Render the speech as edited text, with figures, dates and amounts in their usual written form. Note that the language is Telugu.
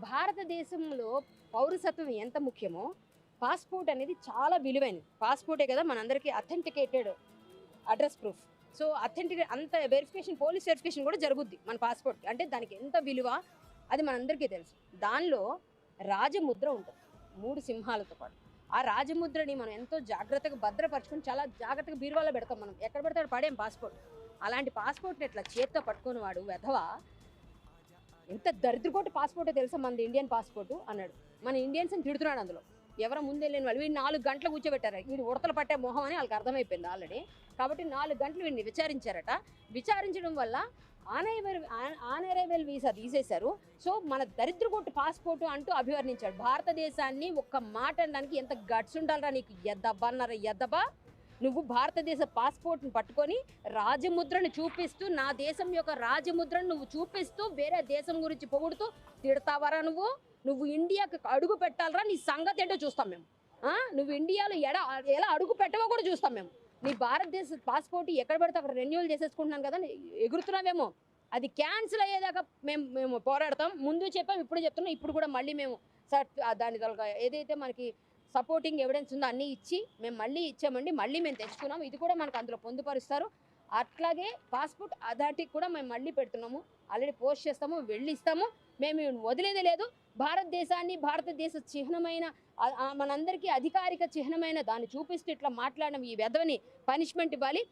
భారతదేశంలో పౌరసత్వం ఎంత ముఖ్యమో పాస్పోర్ట్ అనేది చాలా విలువైనది. పాస్పోర్టే కదా మనందరికీ authenticated address proof. So authenticate అంత వెరిఫికేషన్, పోలీస్ వెరిఫికేషన్ కూడా జరుగుద్ది మన పాస్పోర్ట్కి. అంటే దానికి ఎంత విలువ అది మనందరికీ తెలుసు. దానిలో రాజముద్ర ఉంటుంది 3 సింహాలతో పాటు. ఆ రాజముద్రని మనం ఎంతో జాగ్రత్తగా భద్రపరచుకొని చాలా జాగ్రత్తగా బీరువాలో పెడతాం. మనం ఎక్కడ పెడితే అక్కడ పడేం పాస్పోర్ట్. అలాంటి పాస్పోర్ట్ని ఇట్లా చేత్తో పట్టుకొని వాడు వెధవ ఎంత దరిద్రపోటు పాస్పోర్టే తెలుసా మనది ఇండియన్ పాస్పోర్టు అన్నాడు. మన ఇండియన్స్ని తిడుతున్నాడు అందులో. ఎవరో ముందెళ్ళిన వాళ్ళు వీడు 4 గంటలు కూర్చోబెట్టారు. వీడు ఉడతలు పట్టే మొహం అని వాళ్ళకి అర్థమైపోయింది ఆల్రెడీ. కాబట్టి 4 గంటలు వీడిని విచారించారట. విచారించడం వల్ల ఆనరైవల్ వీసా తీసేశారు. సో మన దరిద్రగొట్టు పాస్పోర్టు అంటూ అభివర్ణించాడు. భారతదేశాన్ని ఒక్క మాట అనడానికి ఎంత గట్స్ ఉండాలరా నీకు, ఎద్దబ్బన్నర ఎద్దబా. నువ్వు భారతదేశ పాస్పోర్ట్ని పట్టుకొని రాజముద్రను చూపిస్తూ, నా దేశం యొక్క రాజముద్రను నువ్వు చూపిస్తూ వేరే దేశం గురించి పొగుడుతూ తిడతావరా నువ్వు ఇండియాకి అడుగు పెట్టాలరా, నీ సంగతి ఏంటో చూస్తాం మేము. నువ్వు ఇండియాలో ఎలా అడుగు పెట్టవో కూడా చూస్తాం మేము. నీ భారతదేశ పాస్పోర్ట్ ఎక్కడ పడితే అక్కడ రెన్యువల్ చేసేసుకుంటున్నాను కదా, ఎగురుతున్నావేమో. అది క్యాన్సిల్ అయ్యేదాకా మేము పోరాడతాం. ముందు చెప్పాం, ఇప్పుడు చెప్తున్నాం. ఇప్పుడు కూడా మళ్ళీ మేము దాని ఏదైతే మనకి సపోర్టింగ్ ఎవిడెన్స్ ఉందో అన్నీ ఇచ్చి మేము మళ్ళీ ఇచ్చామండి, మళ్ళీ మేము తెచ్చుకున్నాం. ఇది కూడా మనకు అందులో పొందుపరుస్తారు. అట్లాగే పాస్పోర్ట్ అథారిటీకి కూడా మేము మళ్ళీ పెడుతున్నాము. ఆల్రెడీ పోస్ట్ చేస్తాము, వెళ్ళిస్తాము. మేము వదిలేదే లేదు. భారతదేశాన్ని, భారతదేశ చిహ్నమైన మనందరికీ అధికారిక చిహ్నమైన దాన్ని చూపిస్తూ ఇట్లా మాట్లాడడం ఈ వెధవని పనిష్మెంట్ ఇవ్వాలి.